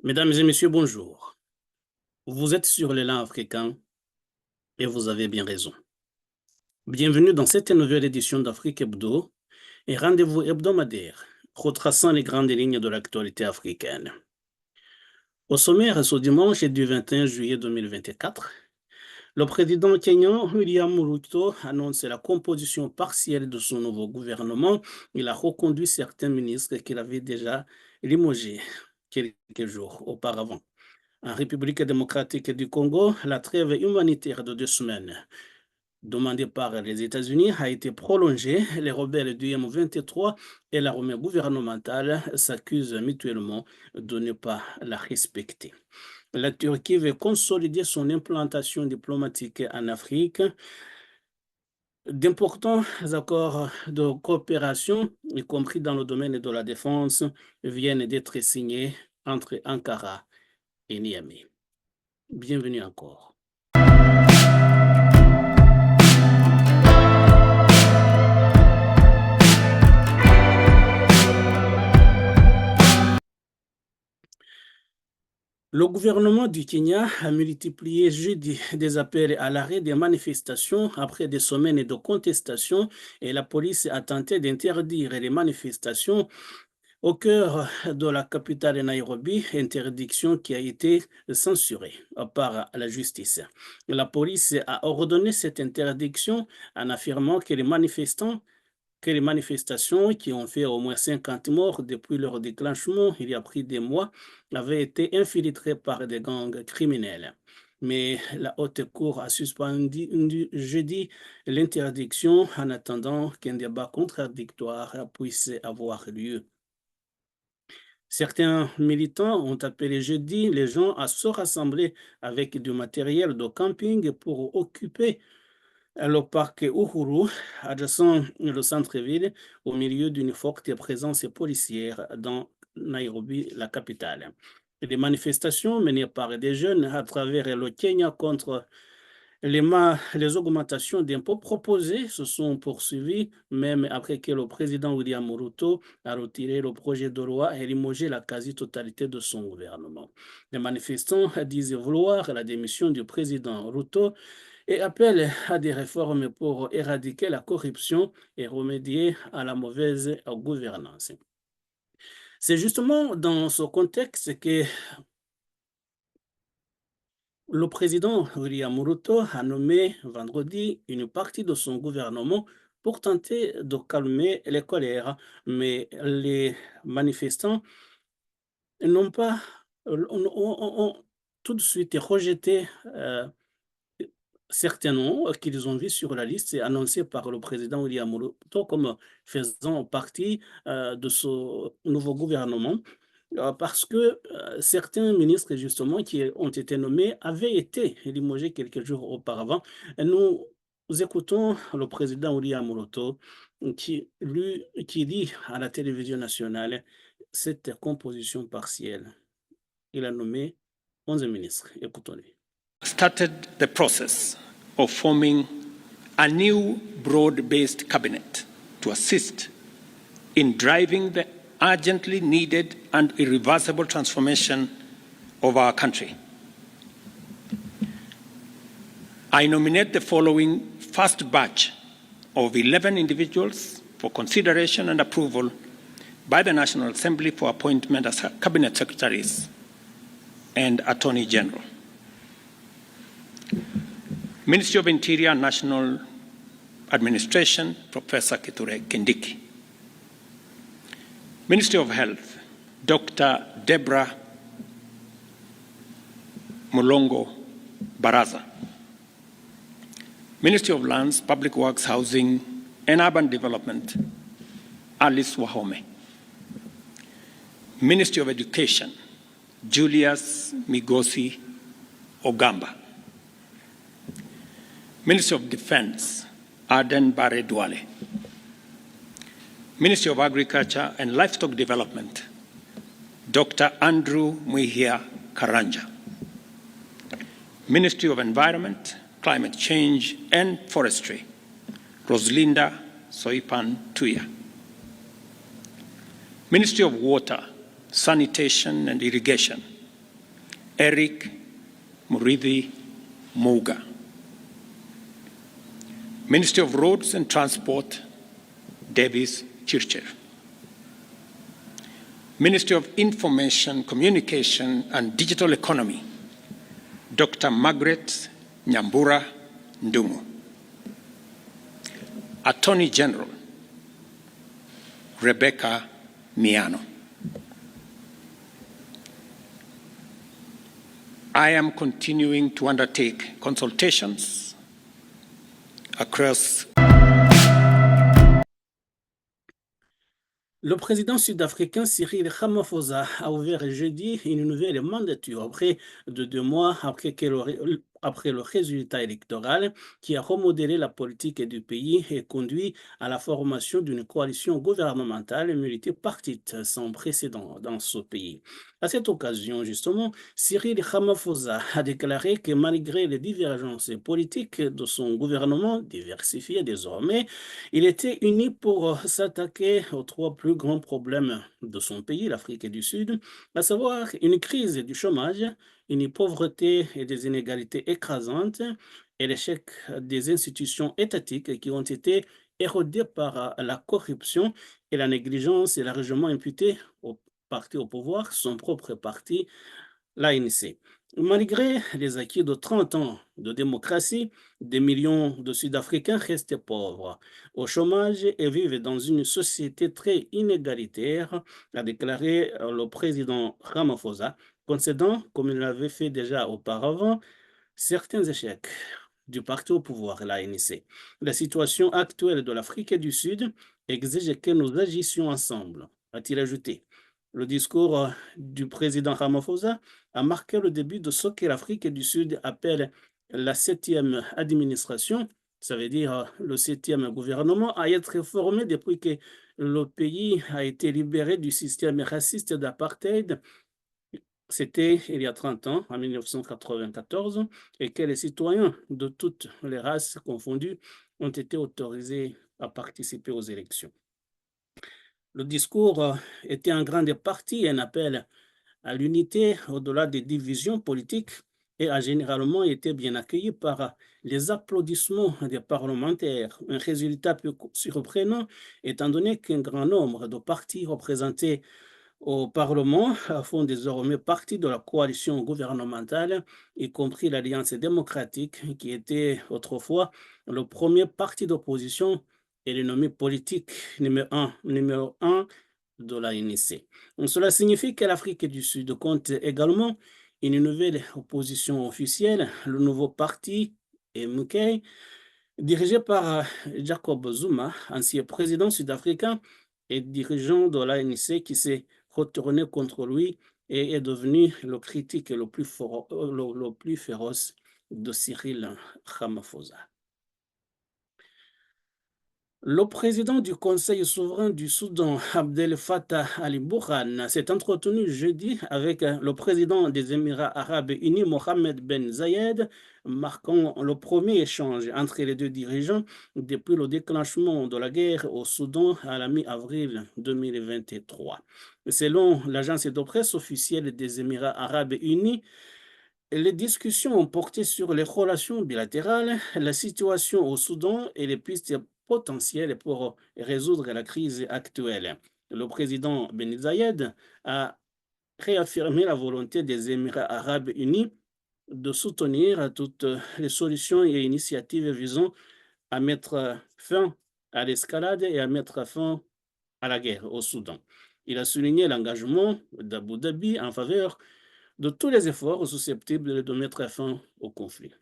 Mesdames et messieurs, bonjour. Vous êtes sur l'élan africain et vous avez bien raison. Bienvenue dans cette nouvelle édition d'Afrique Hebdo et rendez-vous hebdomadaire retraçant les grandes lignes de l'actualité africaine. Au sommaire, ce dimanche du 21 juillet 2024, le président kenyan William Ruto annonce la composition partielle de son nouveau gouvernement. Il a reconduit certains ministres qu'il avait déjà limogés quelques jours auparavant. En République démocratique du Congo, la trêve humanitaire de 2 semaines demandée par les États-Unis a été prolongée. Les rebelles du M23 et l'armée gouvernementale s'accusent mutuellement de ne pas la respecter. La Turquie veut consolider son implantation diplomatique en Afrique. D'importants accords de coopération, y compris dans le domaine de la défense, viennent d'être signés entre Ankara et Niamey. Bienvenue encore. Le gouvernement du Kenya a multiplié jeudi des appels à l'arrêt des manifestations après des semaines de contestation et la police a tenté d'interdire les manifestations au cœur de la capitale Nairobi, interdiction qui a été censurée par la justice. La police a ordonné cette interdiction en affirmant que les manifestations qui ont fait au moins 50 morts depuis leur déclenchement il y a pris des mois avaient été infiltrées par des gangs criminels. Mais la Haute Cour a suspendu jeudi l'interdiction en attendant qu'un débat contradictoire puisse avoir lieu. Certains militants ont appelé jeudi les gens à se rassembler avec du matériel de camping pour occuper le parc Uhuru, adjacent au centre-ville, au milieu d'une forte présence policière dans Nairobi, la capitale. Les manifestations menées par des jeunes à travers le Kenya contre les augmentations d'impôts proposées se sont poursuivies, même après que le président William Ruto a retiré le projet de loi et limogé la quasi-totalité de son gouvernement. Les manifestants disent vouloir la démission du président Ruto et appelle à des réformes pour éradiquer la corruption et remédier à la mauvaise gouvernance. C'est justement dans ce contexte que le président William Ruto a nommé vendredi une partie de son gouvernement pour tenter de calmer les colères, mais les manifestants n'ont pas ont tout de suite rejeté certains noms qu'ils ont vus sur la liste annoncée par le président William Ruto comme faisant partie de ce nouveau gouvernement, parce que certains ministres, justement, qui ont été nommés avaient été limogés quelques jours auparavant. Et nous écoutons le président William Ruto qui dit à la télévision nationale cette composition partielle. Il a nommé 11 ministres. Écoutons-le. Started the process of forming a new broad-based cabinet to assist in driving the urgently needed and irreversible transformation of our country. I nominate the following first batch of 11 individuals for consideration and approval by the National Assembly for appointment as cabinet secretaries and Attorney General. Ministry of Interior and National Administration, Professor Kithure Kindiki. Ministry of Health, Dr. Deborah Mulongo Baraza. Ministry of Lands, Public Works, Housing and Urban Development, Alice Wahome. Ministry of Education, Julius Migosi Ogamba. Ministry of Defense, Aden Bare Duale. Ministry of Agriculture and Livestock Development, Dr. Andrew Muhia Karanja. Ministry of Environment, Climate Change and Forestry, Roslinda Soipan Tuya. Ministry of Water, Sanitation and Irrigation, Eric Murithi Muga. Ministry of Roads and Transport, Davis Chircher. Ministry of Information, Communication and Digital Economy, Dr. Margaret Nyambura Ndungu. Attorney General, Rebecca Miano. I am continuing to undertake consultations across. Le président sud-africain Cyril Ramaphosa a ouvert jeudi une nouvelle mandature près de 2 mois après le résultat électoral qui a remodélé la politique du pays et conduit à la formation d'une coalition gouvernementale multipartite sans précédent dans ce pays. À cette occasion, justement, Cyril Ramaphosa a déclaré que malgré les divergences politiques de son gouvernement, diversifié désormais, il était uni pour s'attaquer aux 3 plus grands problèmes de son pays, l'Afrique du Sud, à savoir une crise du chômage, une pauvreté et des inégalités écrasantes et l'échec des institutions étatiques qui ont été érodées par la corruption et la négligence et largement imputées au parti au pouvoir, son propre parti, l'ANC. Malgré les acquis de 30 ans de démocratie, des millions de Sud-Africains restent pauvres, au chômage et vivent dans une société très inégalitaire, a déclaré le président Ramaphosa, concédant, comme il l'avait fait déjà auparavant, certains échecs du parti au pouvoir, l'ANC. La situation actuelle de l'Afrique du Sud exige que nous agissions ensemble, a-t-il ajouté. Le discours du président Ramaphosa a marqué le début de ce que l'Afrique du Sud appelle la 7e administration, ça veut dire le 7e gouvernement, à être formé depuis que le pays a été libéré du système raciste d'apartheid. C'était il y a 30 ans, en 1994, et que les citoyens de toutes les races confondues ont été autorisés à participer aux élections. Le discours était en grande partie un appel à l'unité au-delà des divisions politiques et a généralement été bien accueilli par les applaudissements des parlementaires. Un résultat peu surprenant étant donné qu'un grand nombre de partis représentés au Parlement font désormais partie de la coalition gouvernementale, y compris l'Alliance démocratique, qui était autrefois le premier parti d'opposition et le nommé politique numéro un de l'ANC. Cela signifie que l'Afrique du Sud compte également une nouvelle opposition officielle, le nouveau parti MK, dirigé par Jacob Zuma, ancien président sud-africain et dirigeant de l'ANC qui s'est retourné contre lui et est devenu le critique le plus féroce de Cyril Ramaphosa. Le président du Conseil souverain du Soudan, Abdel Fattah al-Burhan, s'est entretenu jeudi avec le président des Émirats arabes unis, Mohamed Ben Zayed, marquant le premier échange entre les deux dirigeants depuis le déclenchement de la guerre au Soudan à la mi-avril 2023. Selon l'agence de presse officielle des Émirats arabes unis, les discussions ont porté sur les relations bilatérales, la situation au Soudan et les pistes potentielles pour résoudre la crise actuelle. Le président Ben Zayed a réaffirmé la volonté des Émirats arabes unis de soutenir toutes les solutions et initiatives visant à mettre fin à l'escalade et à mettre fin à la guerre au Soudan. Il a souligné l'engagement d'Abu Dhabi en faveur de tous les efforts susceptibles de mettre fin au conflit.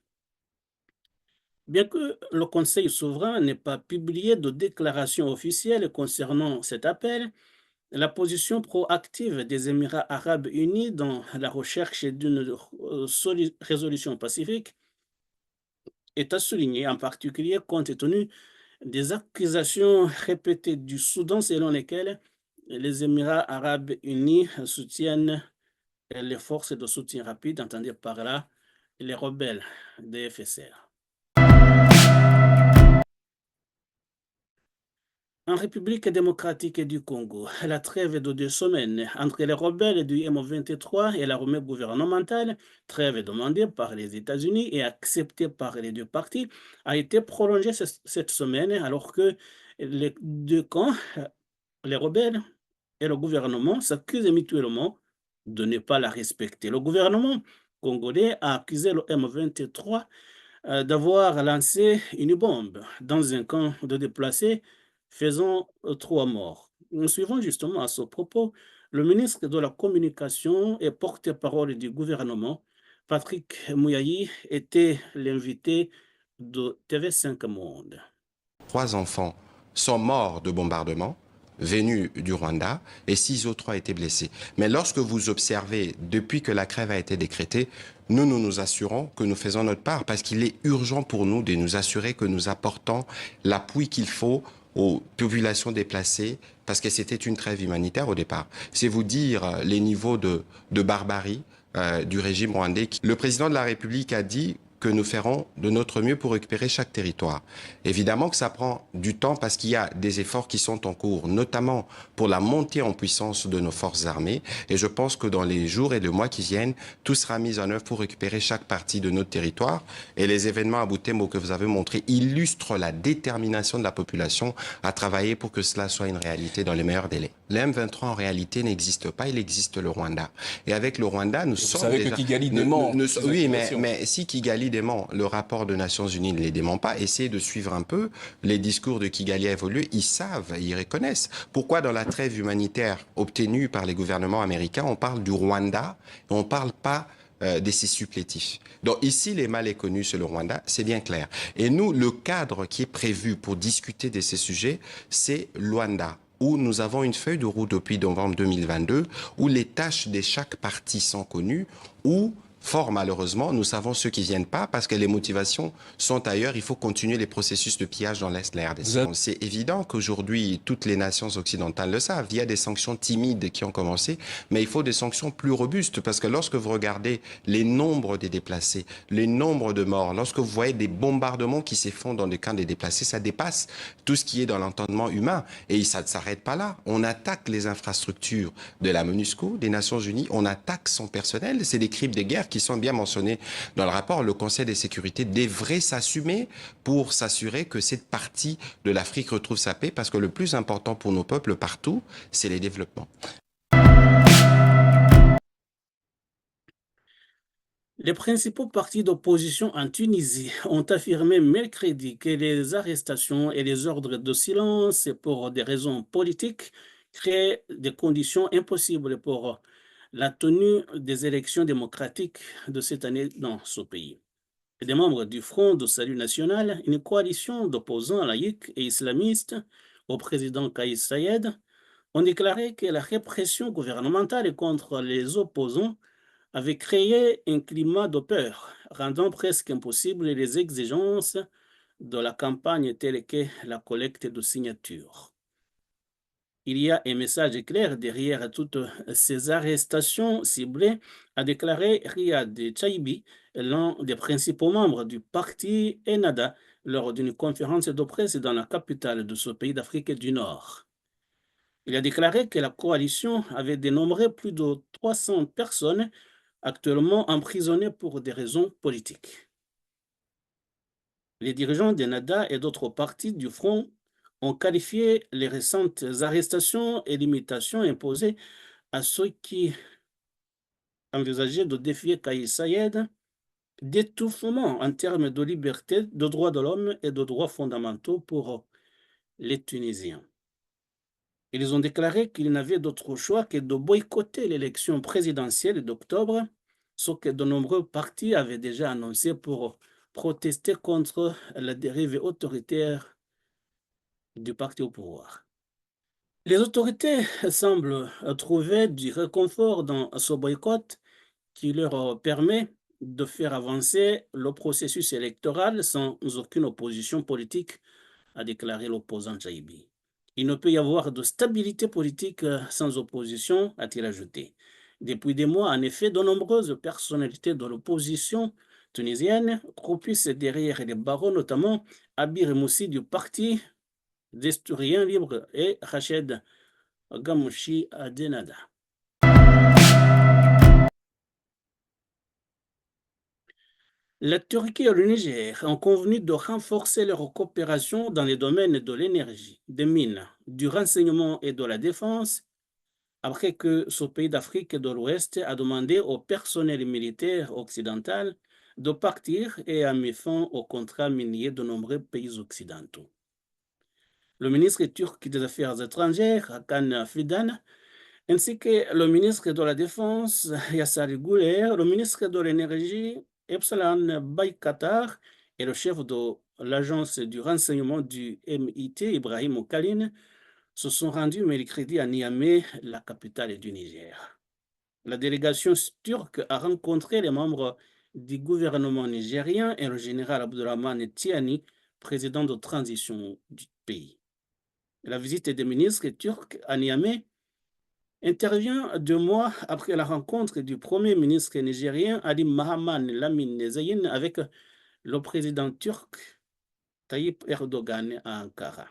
Bien que le Conseil souverain n'ait pas publié de déclaration officielle concernant cet appel, la position proactive des Émirats arabes unis dans la recherche d'une résolution pacifique est à souligner, en particulier compte tenu des accusations répétées du Soudan selon lesquelles les Émirats arabes unis soutiennent les forces de soutien rapide, entendez par là les rebelles des FSR. En République démocratique du Congo, la trêve de 2 semaines entre les rebelles du M23 et l'armée gouvernementale, trêve demandée par les États-Unis et acceptée par les deux parties, a été prolongée cette semaine alors que les deux camps, les rebelles et le gouvernement, s'accusent mutuellement de ne pas la respecter. Le gouvernement congolais a accusé le M23 d'avoir lancé une bombe dans un camp de déplacés, faisant 3 morts. Suivant justement à ce propos, le ministre de la Communication et porte-parole du gouvernement, Patrick Mouyayi, était l'invité de TV5 Monde. 3 enfants sont morts de bombardement venus du Rwanda et 6 autres ont été blessés. Mais lorsque vous observez, depuis que la trêve a été décrétée, nous assurons que nous faisons notre part parce qu'il est urgent pour nous de nous assurer que nous apportons l'appui qu'il faut aux populations déplacées parce que c'était une trêve humanitaire au départ. C'est vous dire les niveaux de barbarie du régime rwandais. Le président de la République a dit que nous ferons de notre mieux pour récupérer chaque territoire. Évidemment que ça prend du temps parce qu'il y a des efforts qui sont en cours, notamment pour la montée en puissance de nos forces armées. Et je pense que dans les jours et les mois qui viennent, tout sera mis en œuvre pour récupérer chaque partie de notre territoire. Et les événements à Butembo que vous avez montrés illustrent la détermination de la population à travailler pour que cela soit une réalité dans les meilleurs délais. Le M23 en réalité n'existe pas, il existe le Rwanda. Et avec le Rwanda, nous sommes savez déjà... que Kigali dément Oui, mais si Kigali dément, le rapport des Nations Unies ne les dément pas. Essayez de suivre un peu les discours de Kigali a évolué. Ils savent, ils reconnaissent. Pourquoi dans la trêve humanitaire obtenue par les gouvernements américains, on parle du Rwanda et on ne parle pas de ses supplétifs. Donc ici, les mal est connu sur le Rwanda, c'est bien clair. Et nous, le cadre qui est prévu pour discuter de ces sujets, c'est Luanda, où nous avons une feuille de route depuis novembre 2022, où les tâches de chaque partie sont connues, où fort malheureusement, nous savons ceux qui viennent pas parce que les motivations sont ailleurs. Il faut continuer les processus de pillage dans l'Est de la RDC. C'est évident qu'aujourd'hui, toutes les nations occidentales le savent. Il y a des sanctions timides qui ont commencé, mais il faut des sanctions plus robustes parce que lorsque vous regardez les nombres des déplacés, les nombres de morts, lorsque vous voyez des bombardements qui se font dans des camps des déplacés, ça dépasse tout ce qui est dans l'entendement humain. Et ça ne s'arrête pas là. On attaque les infrastructures de la MONUSCO, des Nations Unies, on attaque son personnel. C'est des crimes de guerre qui sont bien mentionnés dans le rapport. Le Conseil de sécurité devrait s'assumer pour s'assurer que cette partie de l'Afrique retrouve sa paix parce que le plus important pour nos peuples partout, c'est les développements. Les principaux partis d'opposition en Tunisie ont affirmé mercredi que les arrestations et les ordres de silence pour des raisons politiques créent des conditions impossibles pour la tenue des élections démocratiques de cette année dans ce pays. Des membres du Front de Salut National, une coalition d'opposants laïcs et islamistes au président Kais Saied, ont déclaré que la répression gouvernementale contre les opposants avait créé un climat de peur, rendant presque impossible les exigences de la campagne telles que la collecte de signatures. Il y a un message clair derrière toutes ces arrestations ciblées, a déclaré Riyad Chaibi, l'un des principaux membres du parti Ennahda, lors d'une conférence de presse dans la capitale de ce pays d'Afrique du Nord. Il a déclaré que la coalition avait dénombré plus de 300 personnes actuellement emprisonnées pour des raisons politiques. Les dirigeants d'Ennahda et d'autres partis du Front ont qualifié les récentes arrestations et limitations imposées à ceux qui envisageaient de défier Kais Saied d'étouffement en termes de liberté, de droits de l'homme et de droits fondamentaux pour les Tunisiens. Ils ont déclaré qu'ils n'avaient d'autre choix que de boycotter l'élection présidentielle d'octobre, ce que de nombreux partis avaient déjà annoncé pour protester contre la dérive autoritaire du parti au pouvoir. Les autorités semblent trouver du réconfort dans ce boycott qui leur permet de faire avancer le processus électoral sans aucune opposition politique, a déclaré l'opposant Chaibi. Il ne peut y avoir de stabilité politique sans opposition, a-t-il ajouté. Depuis des mois, en effet, de nombreuses personnalités de l'opposition tunisienne croupissent derrière les barreaux, notamment Abir Moussi du parti d'Historiens libres et Rached Gamouchi Adenada. La Turquie et le Niger ont convenu de renforcer leur coopération dans les domaines de l'énergie, des mines, du renseignement et de la défense, après que ce pays d'Afrique de l'Ouest a demandé au personnel militaire occidental de partir et a mis fin aux contrats miniers de nombreux pays occidentaux. Le ministre turc des Affaires étrangères, Hakan Fidan, ainsi que le ministre de la Défense, Yassar Gouler, le ministre de l'Énergie, Epsalan Baykatar, et le chef de l'agence du renseignement du MIT, Ibrahim Kalin, se sont rendus mercredi à Niamey, la capitale du Niger. La délégation turque a rencontré les membres du gouvernement nigérien et le général Abdurrahman Tiani, président de transition du pays. La visite des ministres turcs à Niamey intervient 2 mois après la rencontre du premier ministre nigérien Ali Mahaman Lamine Zeyn avec le président turc Tayyip Erdogan à Ankara.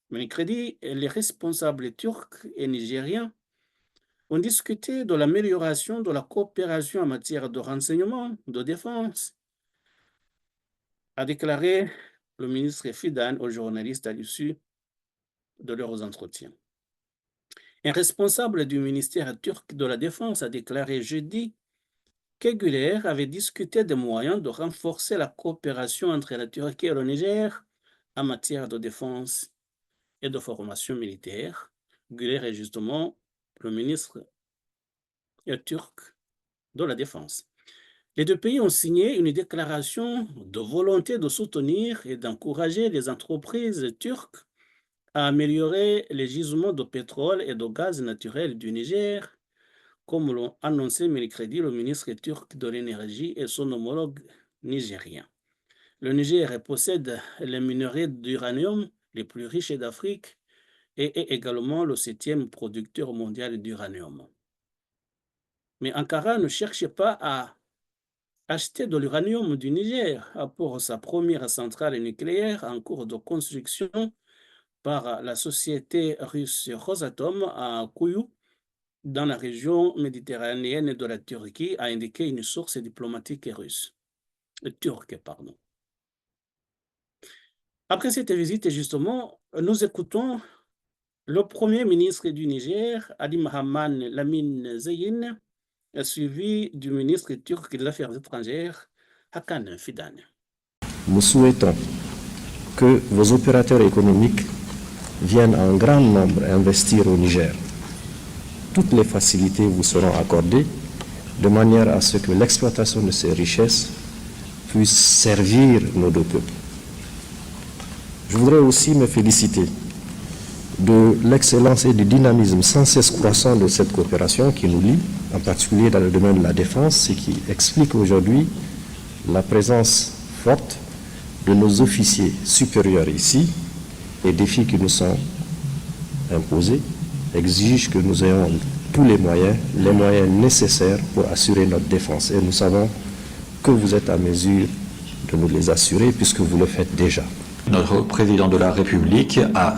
Mercredi, les responsables turcs et nigériens ont discuté de l'amélioration de la coopération en matière de renseignement, de défense, a déclaré le ministre Fidan aux journalistes à l'issue de leurs entretiens. Un responsable du ministère turc de la Défense a déclaré jeudi que Güler avait discuté des moyens de renforcer la coopération entre la Turquie et le Niger en matière de défense et de formation militaire. Güler est justement le ministre turc de la Défense. Les 2 pays ont signé une déclaration de volonté de soutenir et d'encourager les entreprises turques à améliorer les gisements de pétrole et de gaz naturel du Niger, comme l'ont annoncé mercredi le ministre turc de l'énergie et son homologue nigérien. Le Niger possède les minerais d'uranium les plus riches d'Afrique et est également le 7e producteur mondial d'uranium. Mais Ankara ne cherche pas à acheter de l'uranium du Niger pour sa première centrale nucléaire en cours de construction par la société russe Rosatom à Kouyou, dans la région méditerranéenne de la Turquie, a indiqué une source diplomatique russe, turque, pardon. Après cette visite, justement, nous écoutons le premier ministre du Niger, Ali Mahaman Lamine Zeyn, suivi du ministre turc des Affaires étrangères, Hakan Fidan. Nous souhaitons que vos opérateurs économiques viennent en grand nombre investir au Niger. Toutes les facilités vous seront accordées de manière à ce que l'exploitation de ces richesses puisse servir nos 2 peuples. Je voudrais aussi me féliciter de l'excellence et du dynamisme sans cesse croissant de cette coopération qui nous lie, en particulier dans le domaine de la défense, ce qui explique aujourd'hui la présence forte de nos officiers supérieurs ici. Les défis qui nous sont imposés exigent que nous ayons tous les moyens nécessaires pour assurer notre défense. Et nous savons que vous êtes à mesure de nous les assurer puisque vous le faites déjà. Notre président de la République a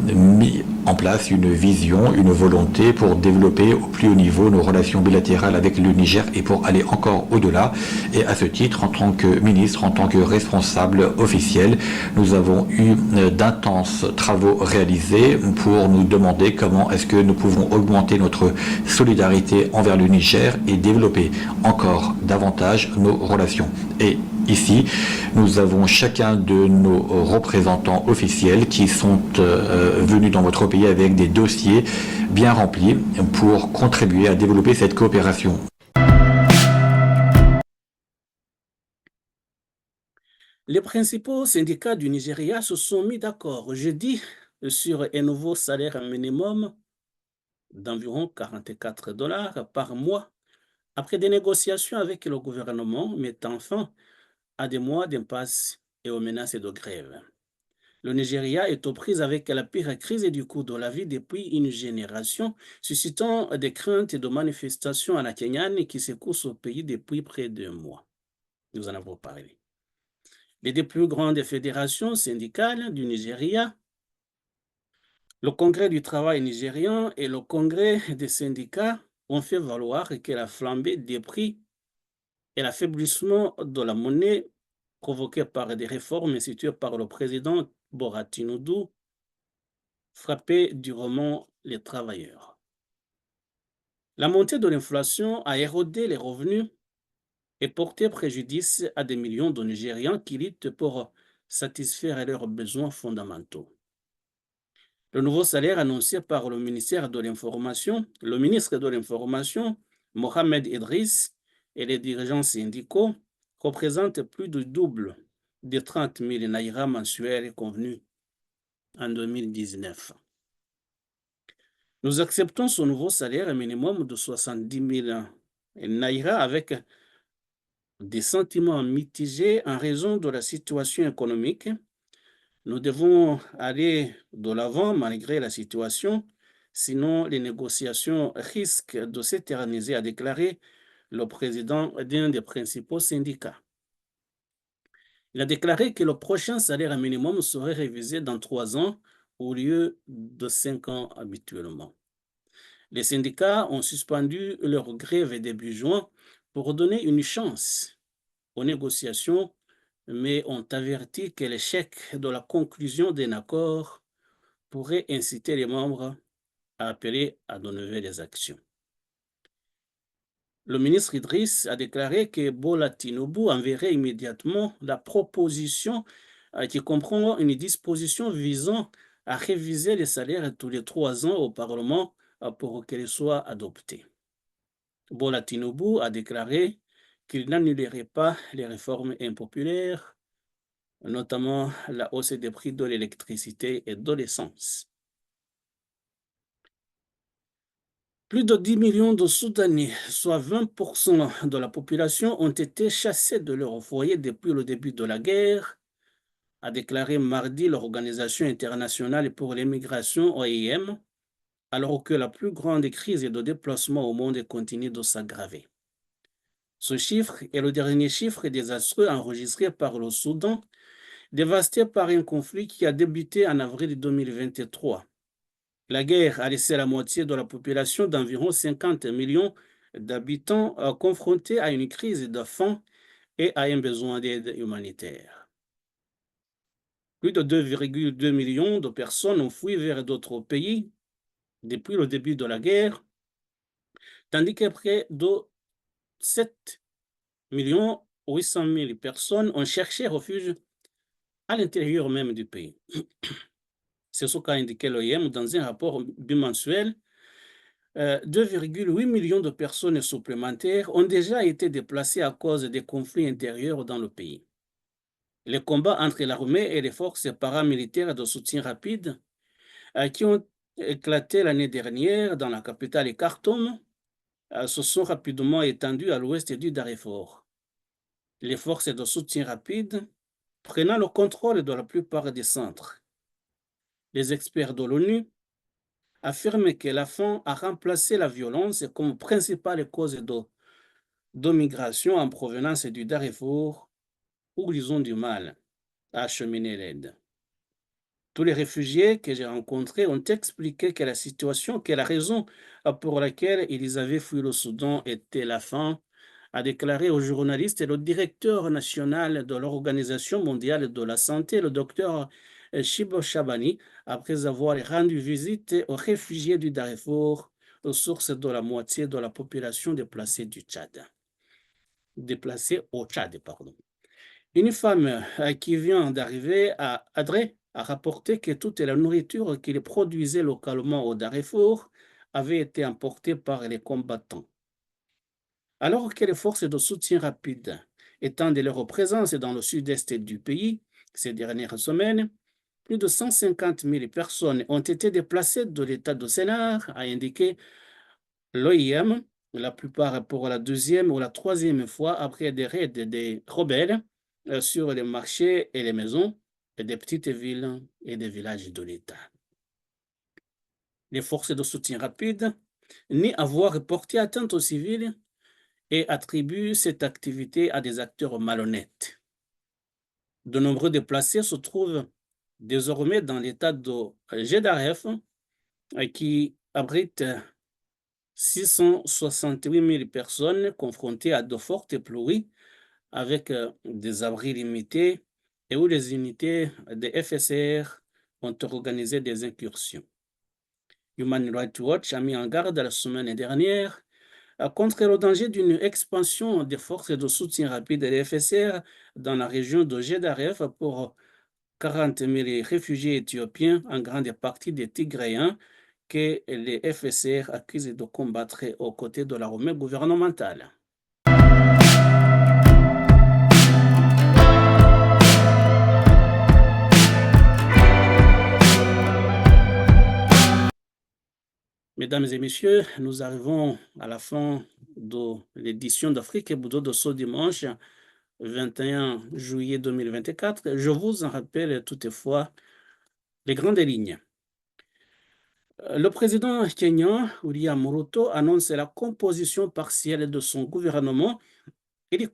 mis en place une vision, une volonté pour développer au plus haut niveau nos relations bilatérales avec le Niger et pour aller encore au-delà. Et à ce titre, en tant que ministre, en tant que responsable officiel, nous avons eu d'intenses travaux réalisés pour nous demander comment est-ce que nous pouvons augmenter notre solidarité envers le Niger et développer encore davantage nos relations. Et ici, nous avons chacun de nos représentants officiels qui sont venus dans votre pays avec des dossiers bien remplis pour contribuer à développer cette coopération. Les principaux syndicats du Nigeria se sont mis d'accord jeudi sur un nouveau salaire minimum d'environ $44 par mois après des négociations avec le gouvernement mettant fin à des mois d'impasse et aux menaces de grève. Le Nigeria est aux prises avec la pire crise du coût de la vie depuis une génération, suscitant des craintes de manifestations à la Kenyane qui secouent au pays depuis près d'1 mois. Nous en avons parlé. les deux plus grandes fédérations syndicales du Nigeria, le Congrès du travail nigérian et le Congrès des syndicats ont fait valoir que la flambée des prix et l'affaiblissement de la monnaie provoqués par des réformes instituées par le président Bola Tinubu frappaient durement les travailleurs. La montée de l'inflation a érodé les revenus et porté préjudice à des millions de Nigérians qui luttent pour satisfaire leurs besoins fondamentaux. Le nouveau salaire annoncé par le ministre de l'Information, Mohamed Idriss, et les dirigeants syndicaux représente plus du double des 30 000 naira mensuels convenus en 2019. Nous acceptons ce nouveau salaire minimum de 70 000 naira avec des sentiments mitigés en raison de la situation économique. Nous devons aller de l'avant malgré la situation, sinon les négociations risquent de s'éterniser, a déclaré le président d'un des principaux syndicats. Il a déclaré que le prochain salaire minimum serait révisé dans 3 ans au lieu de 5 ans habituellement. Les syndicats ont suspendu leur grève début juin pour donner une chance aux négociations, mais ont averti que l'échec de la conclusion d'un accord pourrait inciter les membres à appeler à de nouvelles actions. Le ministre Idriss a déclaré que Bola Tinubu enverrait immédiatement la proposition qui comprend une disposition visant à réviser les salaires tous les 3 ans au Parlement pour qu'elle soit adoptée. Bola Tinubu a déclaré qu'il n'annulerait pas les réformes impopulaires, notamment la hausse des prix de l'électricité et de l'essence. Plus de 10 millions de Soudanais, soit 20% de la population, ont été chassés de leur foyer depuis le début de la guerre, a déclaré mardi l'Organisation internationale pour l'immigration, OIM, alors que la plus grande crise de déplacement au monde continue de s'aggraver. Ce chiffre est le dernier chiffre désastreux enregistré par le Soudan, dévasté par un conflit qui a débuté en avril 2023. La guerre a laissé la moitié de la population d'environ 50 millions d'habitants confrontés à une crise de faim et à un besoin d'aide humanitaire. Plus de 2,2 millions de personnes ont fui vers d'autres pays depuis le début de la guerre, tandis que près de 7,8 millions de personnes ont cherché refuge à l'intérieur même du pays. C'est ce qu'a indiqué l'OIM dans un rapport bimensuel. 2,8 millions de personnes supplémentaires ont déjà été déplacées à cause des conflits intérieurs dans le pays. Les combats entre l'armée et les forces paramilitaires de soutien rapide qui ont éclaté l'année dernière dans la capitale Khartoum se sont rapidement étendus à l'ouest du Darfour. Les forces de soutien rapide prenant le contrôle de la plupart des centres. Les experts de l'ONU affirment que la faim a remplacé la violence comme principale cause de migration en provenance du Darfour, où ils ont du mal à acheminer l'aide. Tous les réfugiés que j'ai rencontrés ont expliqué que la raison pour laquelle ils avaient fui le Soudan était la faim, a déclaré aux journalistes le directeur national de l'Organisation mondiale de la santé, le docteur Shibo Shabani, après avoir rendu visite aux réfugiés du Darfour, aux sources de la moitié de la population déplacée au Tchad. Une femme qui vient d'arriver à Adré a rapporté que toute la nourriture qu'ils produisaient localement au Darfour avait été emportée par les combattants. Alors que les forces de soutien rapide étendent leur présence dans le sud-est du pays ces dernières semaines, plus de 150 000 personnes ont été déplacées de l'état de Sennar, a indiqué l'OIM, la plupart pour la deuxième ou la troisième fois après des raids des rebelles sur les marchés et les maisons des petites villes et des villages de l'État. Les forces de soutien rapide nient avoir porté atteinte aux civils et attribuent cette activité à des acteurs malhonnêtes. De nombreux déplacés se trouvent désormais dans l'état de Gédaref, qui abrite 668 000 personnes confrontées à de fortes pluies avec des abris limités et où les unités de FSR ont organisé des incursions. Human Rights Watch a mis en garde la semaine dernière contre le danger d'une expansion des forces de soutien rapide des FSR dans la région de Gédaref pour 40 000 réfugiés éthiopiens, en grande partie des Tigréens, que les FSR accusent de combattre aux côtés de l'armée gouvernementale. Mesdames et messieurs, nous arrivons à la fin de l'édition d'Afrique Hebdo de ce dimanche 21 juillet 2024. Je vous en rappelle toutefois les grandes lignes. Le président kenyan, William Ruto, annonce la composition partielle de son gouvernement. Il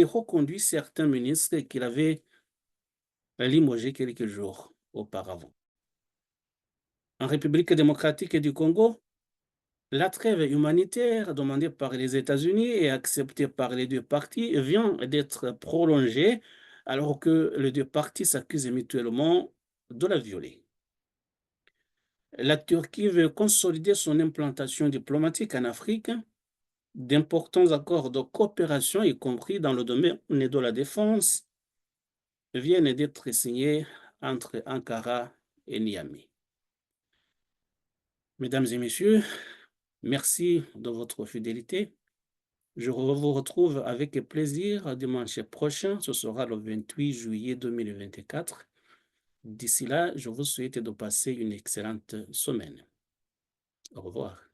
reconduit certains ministres qu'il avait limogés quelques jours auparavant. En République démocratique du Congo, la trêve humanitaire demandée par les États-Unis et acceptée par les deux parties vient d'être prolongée alors que les deux parties s'accusent mutuellement de la violer. La Turquie veut consolider son implantation diplomatique en Afrique. D'importants accords de coopération, y compris dans le domaine de la défense, viennent d'être signés entre Ankara et Niamey. Mesdames et messieurs, merci de votre fidélité. Je vous retrouve avec plaisir dimanche prochain. Ce sera le 28 juillet 2024. D'ici là, je vous souhaite de passer une excellente semaine. Au revoir.